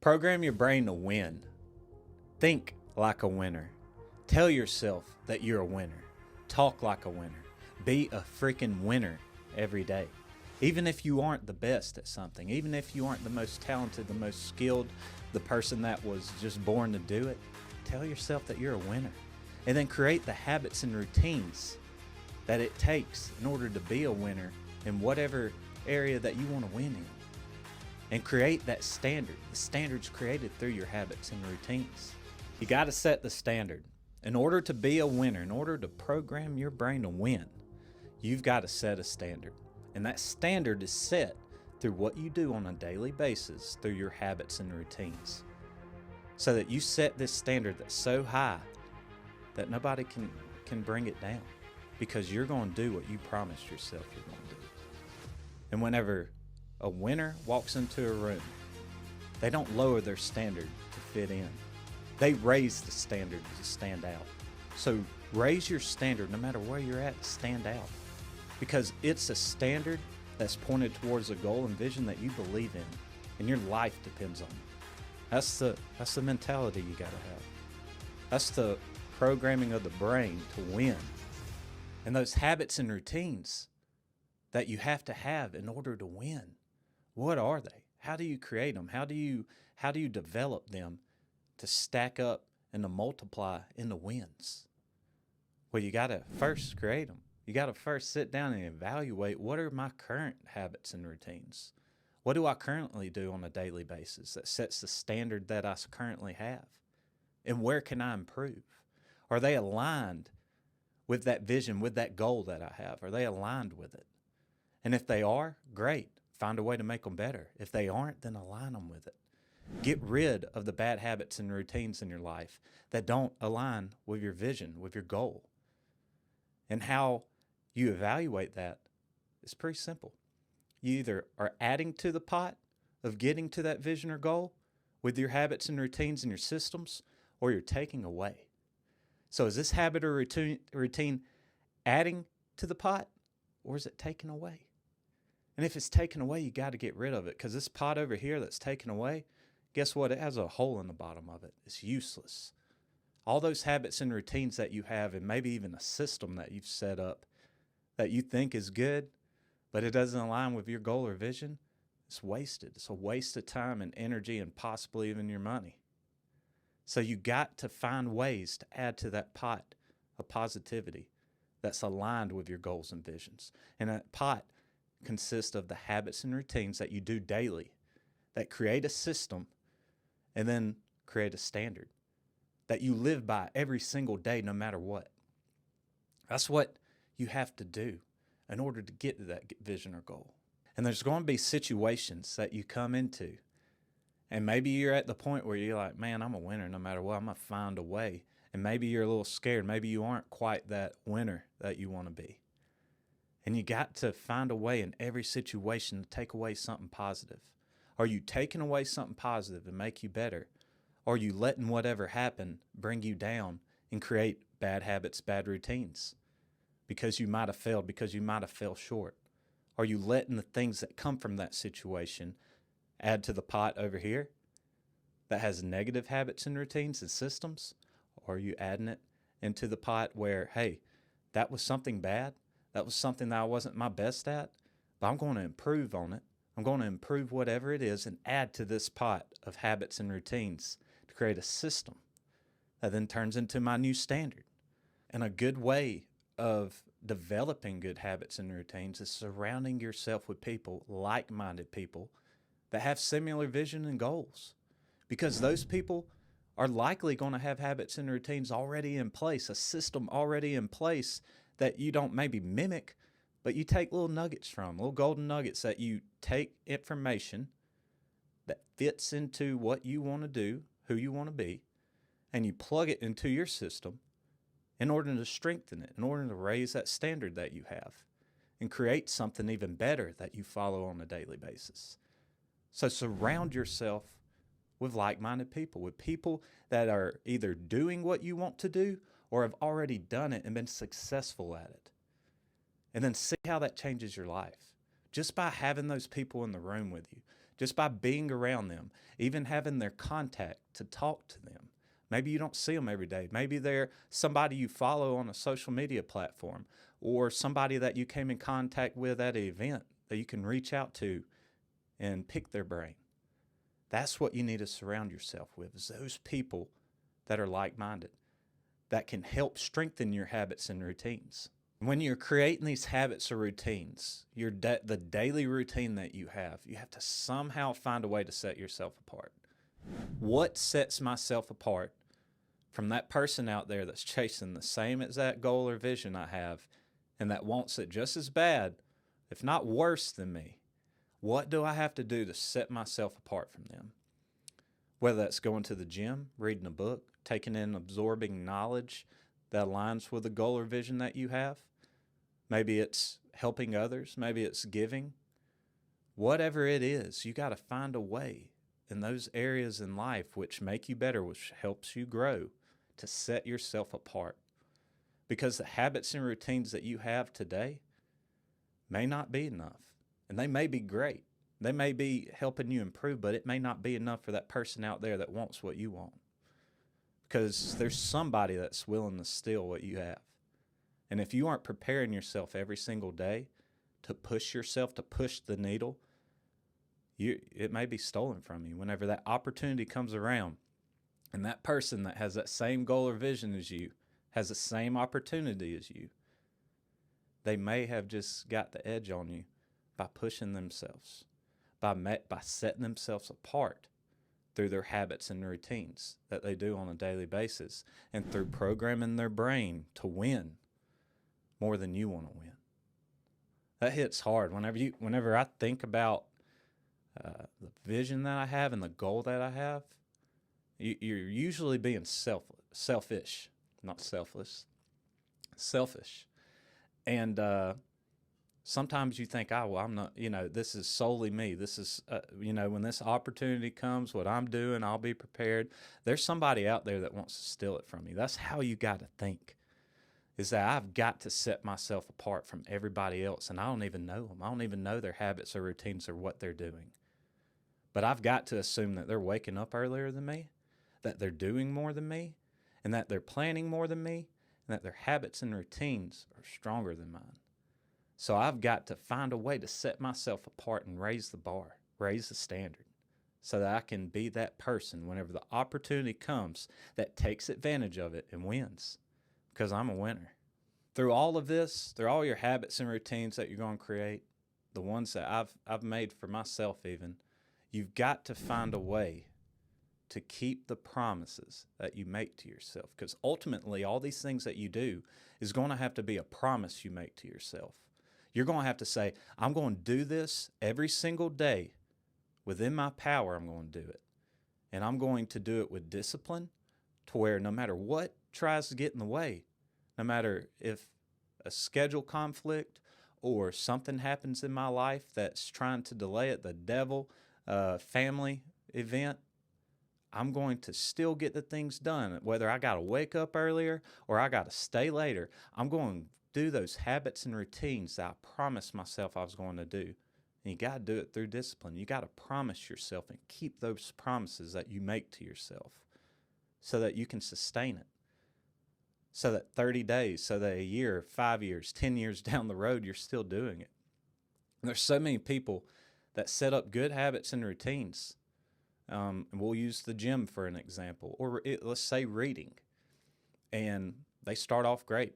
Program your brain to win. Think like a winner. Tell yourself that you're a winner. Talk like a winner. Be a freaking winner every day. Even if you aren't the best at something, even if you aren't the most talented, the most skilled, the person that was just born to do it, tell yourself that you're a winner. And then create the habits and routines that it takes in order to be a winner in whatever area that you want to win in. And create that standard. The standard's created through your habits and routines. You got to set the standard. In order to be a winner, in order to program your brain to win, you've got to set a standard. And that standard is set through what you do on a daily basis, through your habits and routines. So that you set this standard that's so high that nobody can bring it down, because you're going to do what you promised yourself you're going to do. And whenever a winner walks into a room, they don't lower their standard to fit in. They raise the standard to stand out. So raise your standard no matter where you're at to stand out, because it's a standard that's pointed towards a goal and vision that you believe in, and your life depends on it. That's the mentality you got to have. That's the programming of the brain to win. And those habits and routines that you have to have in order to win, what are they? How do you create them? How do you develop them to stack up and to multiply into wins? Well, you got to first create them. You got to first sit down and evaluate, what are my current habits and routines? What do I currently do on a daily basis that sets the standard that I currently have? And where can I improve? Are they aligned with that vision, with that goal that I have? Are they aligned with it? And if they are, great. Find a way to make them better. If they aren't, then align them with it. Get rid of the bad habits and routines in your life that don't align with your vision, with your goal. And how you evaluate that is pretty simple. You either are adding to the pot of getting to that vision or goal with your habits and routines and your systems, or you're taking away. So is this habit or routine adding to the pot, or is it taken away? And if it's taken away, you got to get rid of it, because this pot over here that's taken away, guess what? It has a hole in the bottom of it. It's useless. All those habits and routines that you have, and maybe even a system that you've set up that you think is good, but it doesn't align with your goal or vision, it's wasted. It's a waste of time and energy and possibly even your money. So you got to find ways to add to that pot of positivity that's aligned with your goals and visions. And that pot consists of the habits and routines that you do daily that create a system and then create a standard that you live by every single day, no matter what. That's what you have to do in order to get to that vision or goal. And there's going to be situations that you come into, and maybe you're at the point where you're like, man, I'm a winner no matter what. I'm going to find a way. And maybe you're a little scared. Maybe you aren't quite that winner that you want to be. And you got to find a way in every situation to take away something positive. Are you taking away something positive to make you better? Or are you letting whatever happen bring you down and create bad habits, bad routines? Because you might have failed, because you might have fell short. Are you letting the things that come from that situation add to the pot over here that has negative habits and routines and systems? Or are you adding it into the pot where, hey, that was something bad? That was something that I wasn't my best at, but I'm going to improve on it. I'm going to improve whatever it is and add to this pot of habits and routines to create a system that then turns into my new standard. And a good way of developing good habits and routines is surrounding yourself with people, like-minded people, that have similar vision and goals. Because those people are likely going to have habits and routines already in place, a system already in place that you don't maybe mimic, but you take little nuggets from, little golden nuggets that you take information that fits into what you want to do, who you want to be, and you plug it into your system in order to strengthen it, in order to raise that standard that you have and create something even better that you follow on a daily basis. So surround yourself with like-minded people, with people that are either doing what you want to do or have already done it and been successful at it. And then see how that changes your life. Just by having those people in the room with you, just by being around them, even having their contact to talk to them. Maybe you don't see them every day. Maybe they're somebody you follow on a social media platform, or somebody that you came in contact with at an event that you can reach out to and pick their brain. That's what you need to surround yourself with, is those people that are like-minded, that can help strengthen your habits and routines. When you're creating these habits or routines, the daily routine that you have to somehow find a way to set yourself apart. What sets myself apart from that person out there that's chasing the same exact goal or vision I have and that wants it just as bad, if not worse than me? What do I have to do to set myself apart from them? Whether that's going to the gym, reading a book, taking in absorbing knowledge that aligns with the goal or vision that you have. Maybe it's helping others. Maybe it's giving. Whatever it is, you got to find a way in those areas in life which make you better, which helps you grow, to set yourself apart. Because the habits and routines that you have today may not be enough. And they may be great. They may be helping you improve, but it may not be enough for that person out there that wants what you want. Because there's somebody that's willing to steal what you have. And if you aren't preparing yourself every single day to push yourself, to push the needle, it may be stolen from you whenever that opportunity comes around. And that person that has that same goal or vision as you has the same opportunity as you, they may have just got the edge on you by pushing themselves, by setting themselves apart through their habits and routines that they do on a daily basis, and through programming their brain to win more than you want to win. That hits hard. Whenever I think about the vision that I have and the goal that I have, you're usually being selfish, not selfless, selfish. And sometimes you think, well, I'm not, this is solely me. This is, when this opportunity comes, what I'm doing, I'll be prepared. There's somebody out there that wants to steal it from me. That's how you got to think, is that I've got to set myself apart from everybody else, and I don't even know them. I don't even know their habits or routines or what they're doing. But I've got to assume that they're waking up earlier than me, that they're doing more than me, and that they're planning more than me, and that their habits and routines are stronger than mine. So I've got to find a way to set myself apart and raise the bar, raise the standard, so that I can be that person whenever the opportunity comes that takes advantage of it and wins, because I'm a winner. Through all of this, through all your habits and routines that you're going to create, the ones that I've made for myself even, you've got to find a way to keep the promises that you make to yourself, because ultimately all these things that you do is going to have to be a promise you make to yourself. You're going to have to say, I'm going to do this every single day. Within my power, I'm going to do it. And I'm going to do it with discipline, to where no matter what tries to get in the way, no matter if a schedule conflict or something happens in my life that's trying to delay it, the devil, family event, I'm going to still get the things done. Whether I got to wake up earlier or I got to stay later, I'm going to do those habits and routines that I promised myself I was going to do. And you got to do it through discipline. You got to promise yourself and keep those promises that you make to yourself so that you can sustain it. So that 30 days, so that a year, 5 years, 10 years down the road, you're still doing it. And there's so many people that set up good habits and routines. And we'll use the gym for an example, or let's say reading. And they start off great.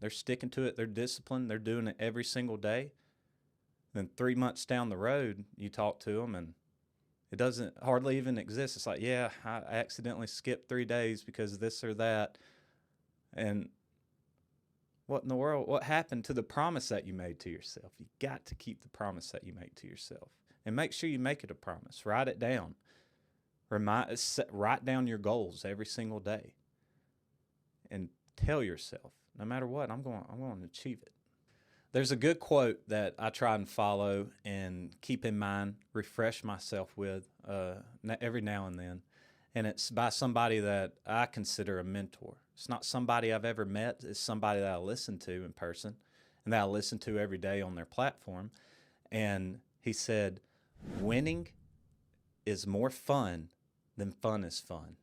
They're sticking to it. They're disciplined. They're doing it every single day. Then 3 months down the road, you talk to them and it doesn't hardly even exist. It's like, yeah, I accidentally skipped 3 days because of this or that. And what in the world? What happened to the promise that you made to yourself? You got to keep the promise that you make to yourself. And make sure you make it a promise. Write it down. Write down your goals every single day. And tell yourself, no matter what, I'm going to achieve it. There's a good quote that I try and follow and keep in mind, refresh myself with every now and then. And it's by somebody that I consider a mentor. It's not somebody I've ever met. It's somebody that I listen to in person and that I listen to every day on their platform. And he said, winning is more fun than fun is fun.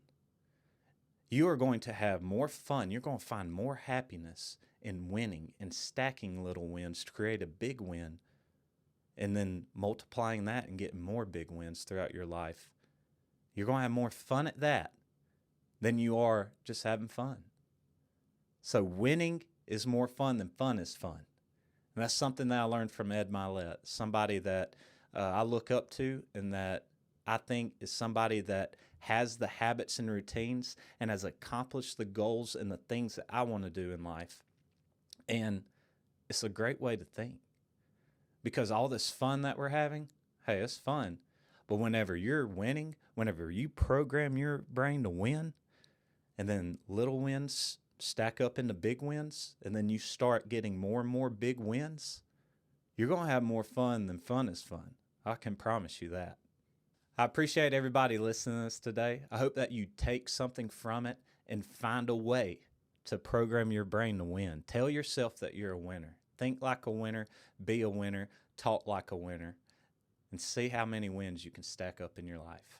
You are going to have more fun. You're going to find more happiness in winning and stacking little wins to create a big win, and then multiplying that and getting more big wins throughout your life. You're going to have more fun at that than you are just having fun. So winning is more fun than fun is fun. And that's something that I learned from Ed Milet, somebody that I look up to and that I think is somebody that has the habits and routines and has accomplished the goals and the things that I want to do in life. And it's a great way to think, because all this fun that we're having, hey, it's fun. But whenever you're winning, whenever you program your brain to win, and then little wins stack up into big wins, and then you start getting more and more big wins, you're going to have more fun than fun is fun. I can promise you that. I appreciate everybody listening to this today. I hope that you take something from it and find a way to program your brain to win. Tell yourself that you're a winner. Think like a winner, be a winner, talk like a winner, and see how many wins you can stack up in your life.